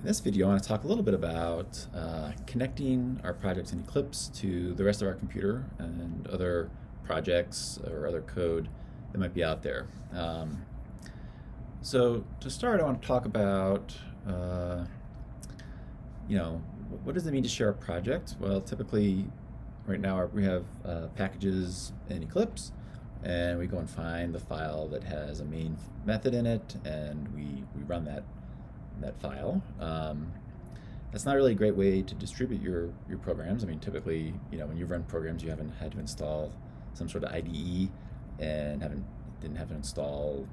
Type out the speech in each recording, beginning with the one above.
In this video, I want to talk a little bit about connecting our projects in Eclipse to the rest of our computer and other projects or other code that might be out there. So to start, I want to talk about, what does it mean to share a project? Well, typically, right now we have packages in Eclipse, and we go and find the file that has a main method in it, and we run that file. That's not really a great way to distribute your programs. I mean, typically, when you run programs, you haven't had to install some sort of IDE and didn't have to install,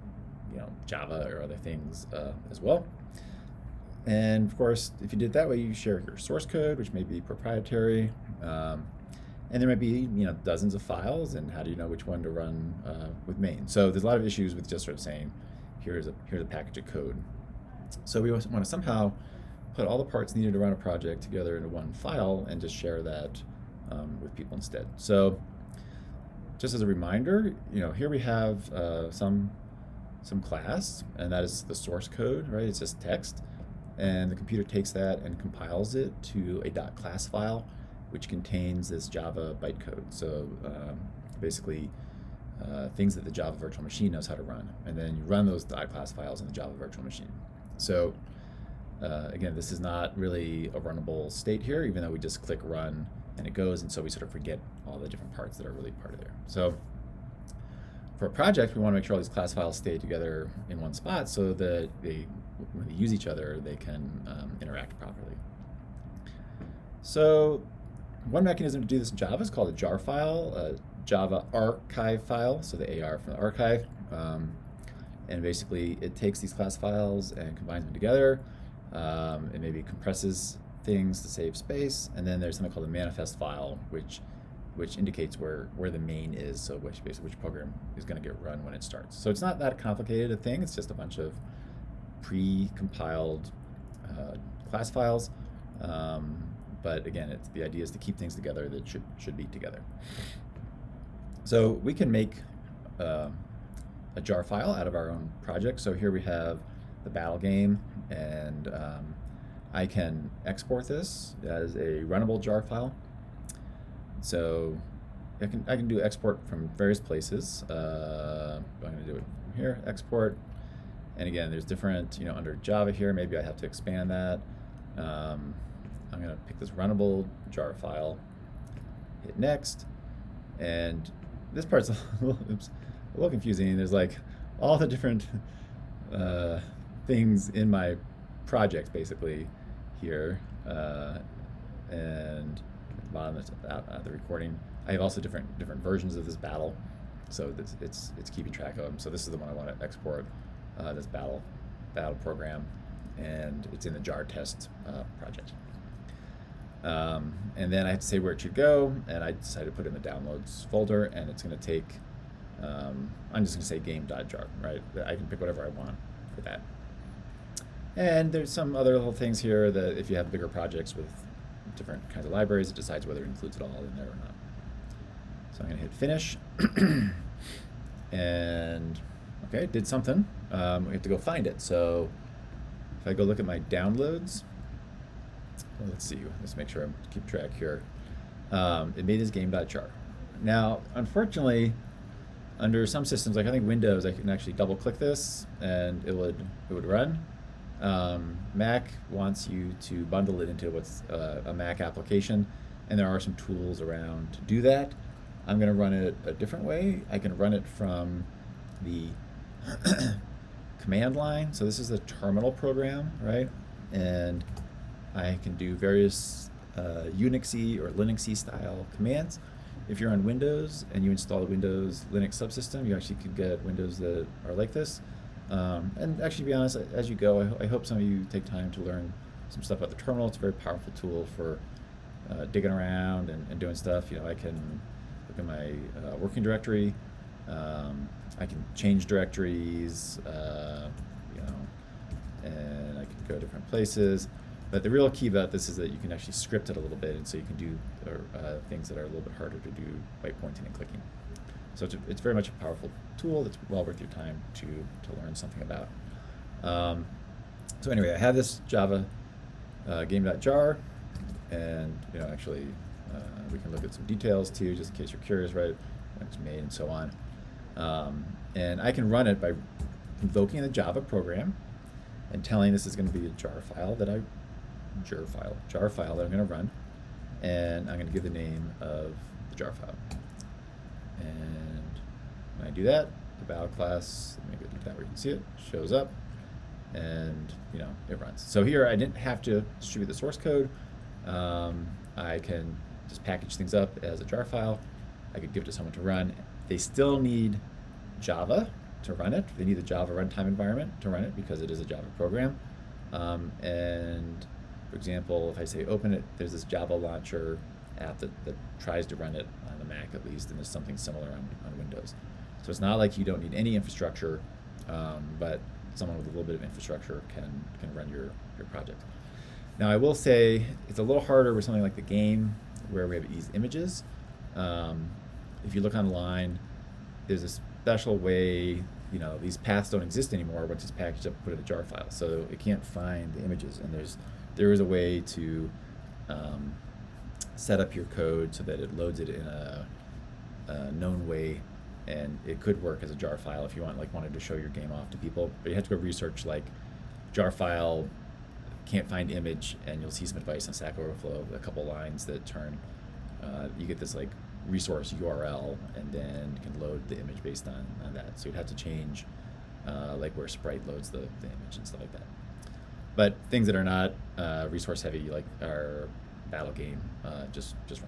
Java or other things as well. And of course, if you did it that way, you share your source code, which may be proprietary, and there might be dozens of files. And how do you know which one to run with main? So there's a lot of issues with just sort of saying, here's a package of code. So we want to somehow put all the parts needed to run a project together into one file and just share that with people instead. So just as a reminder, here we have some class, and that is the source code, right? It's just text, and the computer takes that and compiles it to a .class file, which contains this Java bytecode. So basically, things that the Java virtual machine knows how to run, and then you run those .class files in the Java virtual machine. So again, this is not really a runnable state here, even though we just click run and it goes, and so we sort of forget all the different parts that are really part of there. So for a project, we want to make sure all these class files stay together in one spot so that when they use each other, they can interact properly. So one mechanism to do this in Java is called a jar file, a Java archive file, so the AR from the archive. And basically, it takes these class files and combines them together. It maybe compresses things to save space, and then there's something called a manifest file, which indicates where the main is, so which program is going to get run when it starts. So it's not that complicated a thing. It's just a bunch of pre-compiled class files. But again, the idea is to keep things together that should be together. So we can make a jar file out of our own project. So here we have the battle game, and I can export this as a runnable jar file. So I can do export from various places. I'm going to do it from here, export. And again, there's different, under Java here, maybe I have to expand that. I'm going to pick this runnable jar file, hit next, and this part's a little confusing. There's like all the different things in my project basically here, and at the bottom of the recording, I have also different versions of this battle, so it's keeping track of them. So this is the one I want to export, this battle program, and it's in the jar test project. And then I have to say where it should go, and I decided to put it in the downloads folder, and it's going to take, I'm just going to say game.jar, right? I can pick whatever I want for that. And there's some other little things here that if you have bigger projects with different kinds of libraries, it decides whether it includes it all in there or not. So I'm going to hit finish. And okay, did something. We have to go find it. So if I go look at my downloads, well, let's see, let's make sure I keep track here. It made this game.jar. Now, unfortunately, under some systems, like I think Windows, I can actually double click this and it would run. Mac wants you to bundle it into what's a Mac application, and there are some tools around to do that. I'm going to run it a different way. I can run it from the command line. So this is a terminal program, right? And I can do various Unixy or Linuxy style commands. If you're on Windows and you install the Windows Linux subsystem, you actually could get Windows that are like this. And actually, to be honest, as you go, I hope some of you take time to learn some stuff about the terminal. It's a very powerful tool for digging around and doing stuff. I can look at my working directory. I can change directories, and I can go different places. But the real key about this is that you can actually script it a little bit, and so you can do things that are a little bit harder to do by pointing and clicking. So it's very much a powerful tool that's well worth your time to learn something about. So anyway, I have this Java game.jar, and actually we can look at some details too, just in case you're curious, right? When it's made and so on. And I can run it by invoking the Java program and telling this is going to be a jar file that I'm going to run, and I'm going to give the name of the jar file. And when I do that, the battle class, let me go do that where you can see it, shows up, and it runs. So here I didn't have to distribute the source code. I can just package things up as a jar file. I could give it to someone to run. They still need Java to run it. They need the Java runtime environment to run it because it is a Java program. And for example, if I say open it, there's this Java launcher app that tries to run it on the Mac at least, and there's something similar on Windows. So it's not like you don't need any infrastructure, but someone with a little bit of infrastructure can run your project. Now I will say it's a little harder with something like the game where we have these images. If you look online, there's a special way, these paths don't exist anymore once it's packaged up and put in a jar file, so it can't find the images. And there is a way to set up your code so that it loads it in a known way, and it could work as a jar file if you wanted to show your game off to people. But you have to go research jar file can't find image, and you'll see some advice on Stack Overflow, a couple lines that turn you get this resource URL, and then can load the image based on that. So you'd have to change where Sprite loads the image and stuff like that. But things that are not resource heavy, like our battle game, just runs.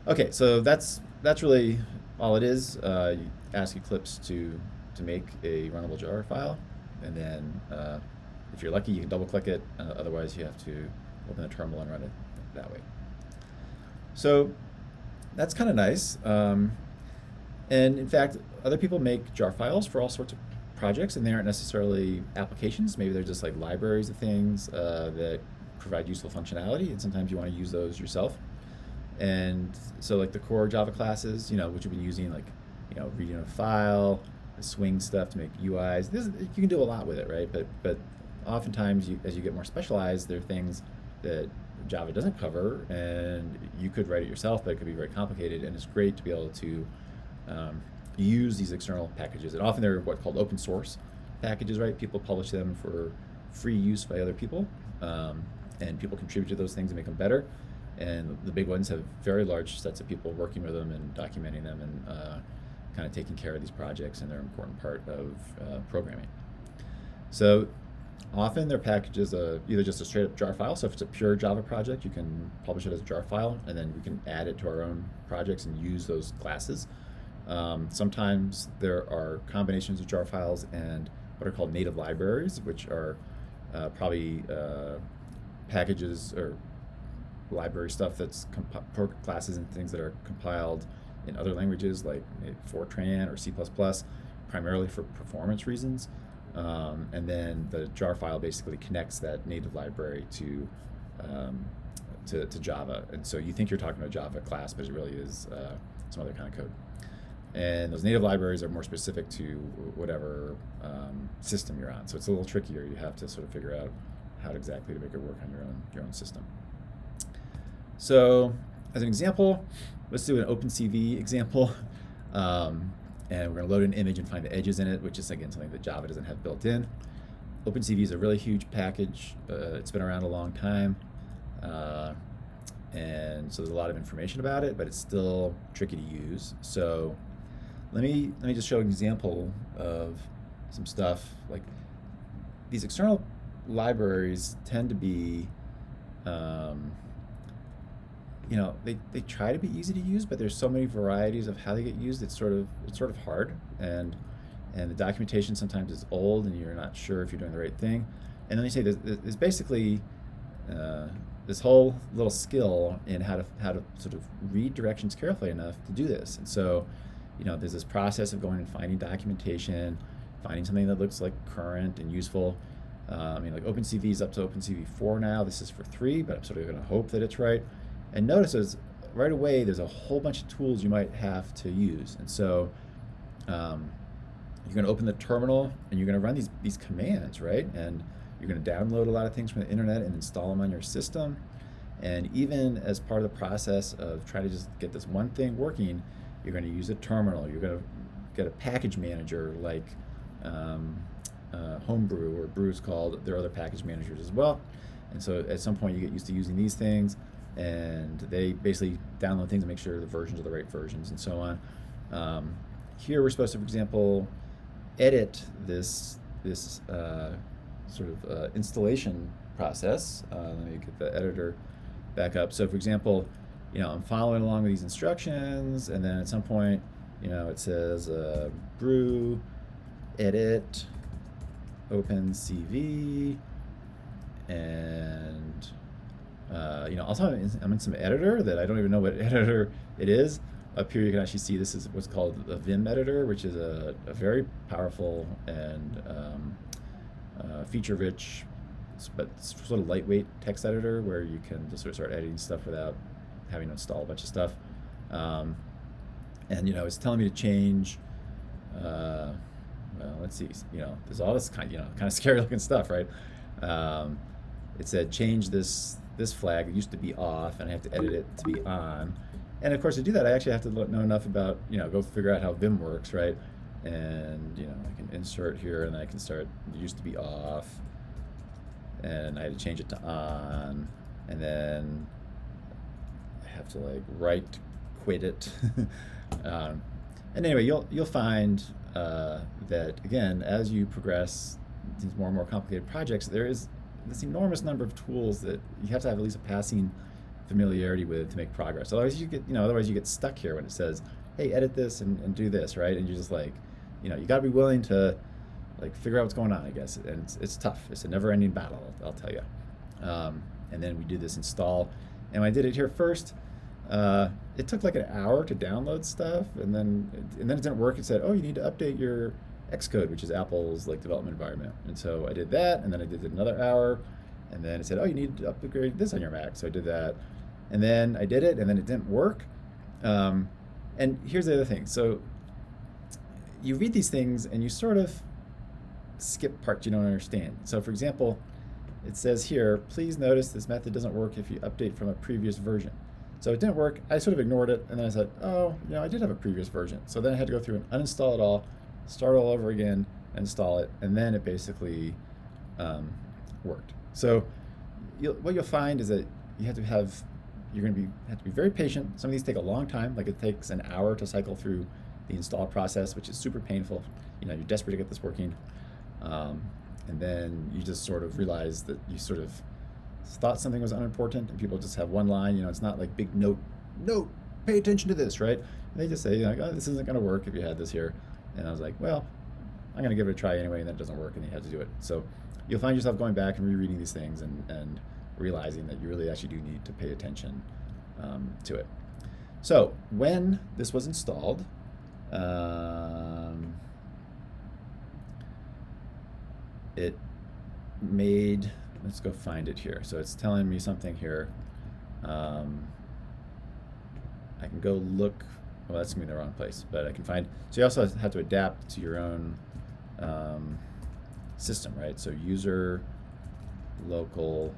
Okay, so that's really all it is. You ask Eclipse to make a runnable jar file, and then if you're lucky, you can double click it. Otherwise, you have to open the terminal and run it that way. So that's kind of nice. And in fact, other people make jar files for all sorts of projects, and they aren't necessarily applications. Maybe they're just libraries of things that provide useful functionality, and sometimes you want to use those yourself. And so the core Java classes, which you've been using, reading a file, the swing stuff to make UIs. You can do a lot with it, right? But oftentimes, as you get more specialized, there are things that Java doesn't cover, and you could write it yourself, but it could be very complicated, and it's great to be able to use these external packages. And often they're what's called open source packages, right? People publish them for free use by other people, and people contribute to those things and make them better. And the big ones have very large sets of people working with them and documenting them and kind of taking care of these projects, and they're an important part of programming. So often their package is either just a straight up jar file. So if it's a pure Java project, you can publish it as a jar file, and then we can add it to our own projects and use those classes. Sometimes there are combinations of jar files and what are called native libraries, which are probably packages or library stuff that's classes and things that are compiled in other languages like Fortran or C++, primarily for performance reasons. And then the jar file basically connects that native library to Java. And so you think you're talking about a Java class, but it really is some other kind of code. And those native libraries are more specific to whatever system you're on. So it's a little trickier. You have to sort of figure out how exactly to make it work on your own system. So as an example, let's do an OpenCV example. And we're going to load an image and find the edges in it, which is, again, something that Java doesn't have built in. OpenCV is a really huge package. It's been around a long time. And so there's a lot of information about it, but it's still tricky to use. So let me just show an example of some stuff. Like these external libraries tend to be, they try to be easy to use, but there's so many varieties of how they get used. It's sort of hard, and the documentation sometimes is old, and you're not sure if you're doing the right thing. And then they say there's basically this whole little skill in how to sort of read directions carefully enough to do this. And so, there's this process of going and finding documentation, finding something that looks current and useful. OpenCV is up to OpenCV 4 now. This is for 3, but I'm sort of going to hope that it's right. And notice right away there's a whole bunch of tools you might have to use. And so you're going to open the terminal and you're going to run these commands, right? And You're going to download a lot of things from the internet and install them on your system. And even as part of the process of trying to just get this one thing working, you're going to use a terminal. You're going to get a package manager like Homebrew, or Brew is called. There are other package managers as well. And so at some point you get used to using these things, and they basically download things and make sure the versions are the right versions and so on. Here we're supposed to, for example, edit this sort of installation process. Let me get the editor back up. So for example, I'm following along with these instructions, and then at some point, it says brew, edit, open CV, and also I'm in some editor that I don't even know what editor it is. Up here you can actually see this is what's called a Vim editor, which is a very powerful and feature-rich but sort of lightweight text editor where you can just sort of start editing stuff without having to install a bunch of stuff. And it's telling me to change. Well, let's see. There's all this kind of scary looking stuff, right? It said change this flag. It used to be off, and I have to edit it to be on. And of course, to do that, I actually have to know enough about go figure out how Vim works, right? And I can insert here, and then I can start. It used to be off, and I had to change it to on, and then I have to right quit it. And anyway, you'll find that again, as you progress these more and more complicated projects, there is this enormous number of tools that you have to have at least a passing familiarity with to make progress. Otherwise you get stuck here when it says, hey, edit this and do this, right? And you're just you got to be willing to figure out what's going on, I guess. And it's tough. It's a never-ending battle, I'll tell you. And then we do this install, and when I did it here first, it took an hour to download stuff, and then it didn't work. It said, oh, you need to update your Xcode, which is Apple's development environment. And so I did that, and then I did another hour, and then it said, oh, you need to upgrade this on your Mac. So I did that, and then I did it, and then it didn't work. And here's the other thing. So you read these things, and you sort of skip parts you don't understand. So for example, it says here, please notice this method doesn't work if you update from a previous version. So it didn't work. I sort of ignored it, and then I said, oh, I did have a previous version. So then I had to go through and uninstall it all, start all over again, install it, and then it basically worked. So what you'll find is that you're going to have to be very patient. Some of these take a long time. It takes an hour to cycle through the install process, which is super painful. You're desperate to get this working, and then you just sort of realize that you sort of thought something was unimportant, and people just have one line. It's not big note, pay attention to this, right? And they just say oh, this isn't going to work if you had this here. And I was like, well, I'm going to give it a try anyway, and then it doesn't work, and you have to do it. So you'll find yourself going back and rereading these things and realizing that you really actually do need to pay attention to it. So when this was installed, it made, let's go find it here. So it's telling me something here. I can go look. Well, that's going to be the wrong place, but I can find. So you also have to adapt to your own system, right? So user, local,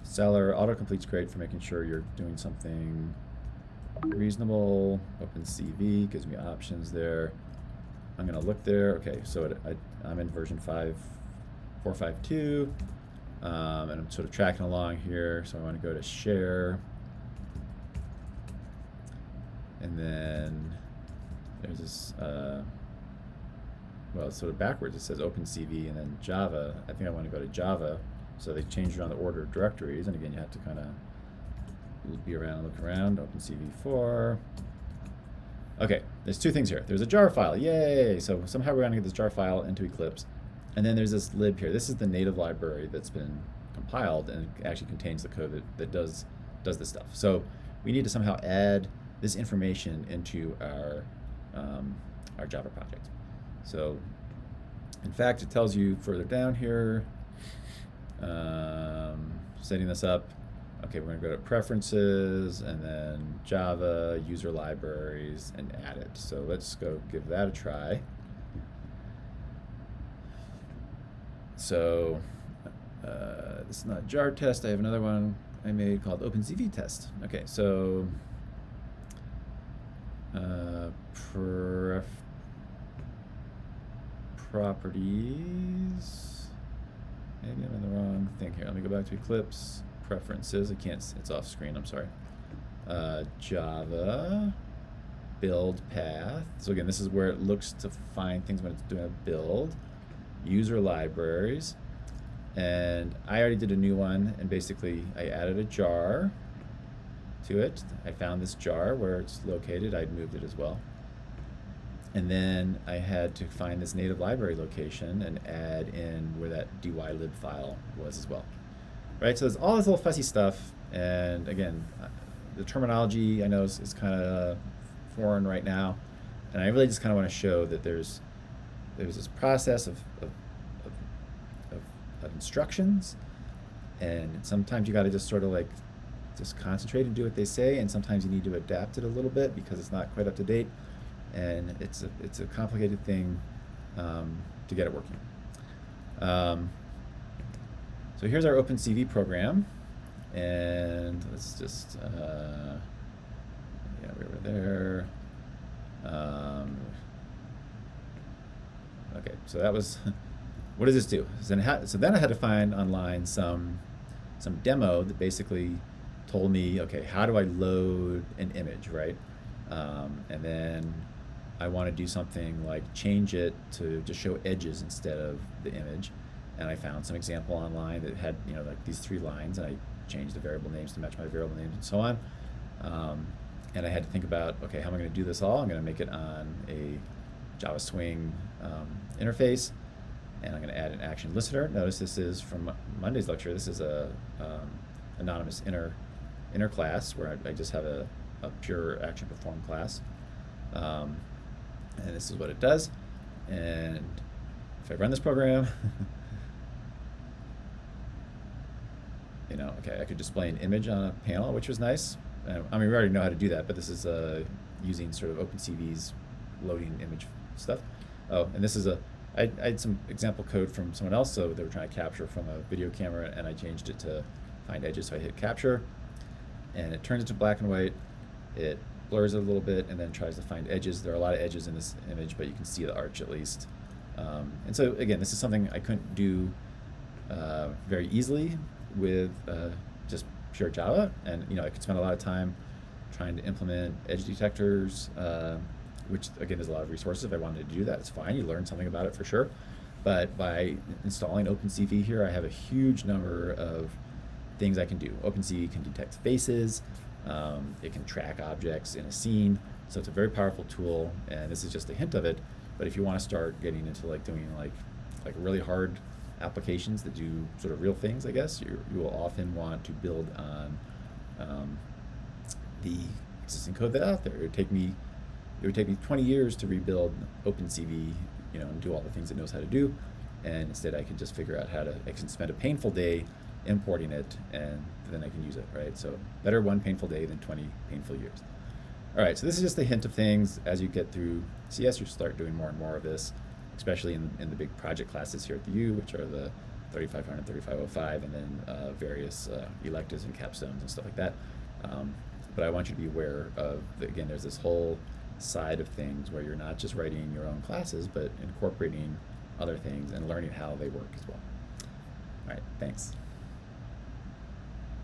seller, autocomplete's great for making sure you're doing something reasonable. OpenCV gives me options there. I'm going to look there. Okay, so I'm in version 4.5.2, and I'm sort of tracking along here. So I want to go to share. And then there's this, well, it's sort of backwards. It says OpenCV and then Java. I think I want to go to Java. So they changed around the order of directories. And again, you have to kind of be around, look around. OpenCV4. Okay, there's two things here. There's a jar file. Yay! So somehow we're going to get this jar file into Eclipse. And then there's this lib here. This is the native library that's been compiled, and it actually contains the code that does this stuff. So we need to somehow add this information into our Java project. So in fact, it tells you further down here, setting this up. Okay, we're going to go to preferences and then Java, user libraries, and add it. So let's go give that a try. So This is not a jar test. I have another one I made called OpenCV test. Okay, so properties. Maybe I'm in the wrong thing here. Let me go back to Eclipse. Preferences. I can't. It's off screen. I'm sorry. Java. Build path. So again, this is where it looks to find things when it's doing a build. User libraries. And I already did a new one, and basically I added a jar to it. I found this jar where it's located. I'd moved it as well. And then I had to find this native library location and add in where that dylib file was as well. Right, so there's all this little fussy stuff, and again, the terminology I know is kind of foreign right now, and I really just kind of want to show that there's this process of instructions, and sometimes you got to just sort of like just concentrate and do what they say, and sometimes you need to adapt it a little bit because it's not quite up to date, and it's a complicated thing to get it working. So here's our OpenCV program, and let's just yeah, we were there. Okay, so that was what does this do? So then I had to find online some demo that basically told me, okay, how do I load an image, right? And then I want to do something like change it to just show edges instead of the image. And I found some example online that had, you know, like these 3 lines, and I changed the variable names to match my variable names and so on. And I had to think about, okay, how am I going to do this all? I'm going to make it on a Java Swing interface, and I'm going to add an action listener. Notice this is from Monday's lecture. This is a anonymous inner class where I just have a pure action perform class, and this is what it does. And if I run this program, you know, okay, I could display an image on a panel, which was nice. I mean, we already know how to do that, but this is using sort of OpenCV's loading image stuff. Oh, and this is I had some example code from someone else, so they were trying to capture from a video camera, and I changed it to find edges, so I hit capture, and it turns it to black and white. It blurs it a little bit, and then tries to find edges. There are a lot of edges in this image, but you can see the arch at least. And so again, this is something I couldn't do very easily with just pure Java, and you know, I could spend a lot of time trying to implement edge detectors, which again, there's a lot of resources. If I wanted to do that, it's fine. You learn something about it for sure. But by installing OpenCV here, I have a huge number of things I can do. OpenCV can detect faces. It can track objects in a scene. So it's a very powerful tool, and this is just a hint of it. But if you want to start getting into like doing like really hard applications that do sort of real things, I guess, you will often want to build on the existing code that's out there. It would take me 20 years to rebuild OpenCV, you know, and do all the things it knows how to do. And instead, I can just figure out I can spend a painful day importing it, and then I can use it, right? So better one painful day than 20 painful years. All right, so this is just a hint of things. As you get through CS, you start doing more and more of this, especially in the big project classes here at the U, which are the 3500, 3505, and then various electives and capstones and stuff like that. But I want you to be aware of, again, there's this whole side of things where you're not just writing your own classes, but incorporating other things and learning how they work as well. All right, thanks.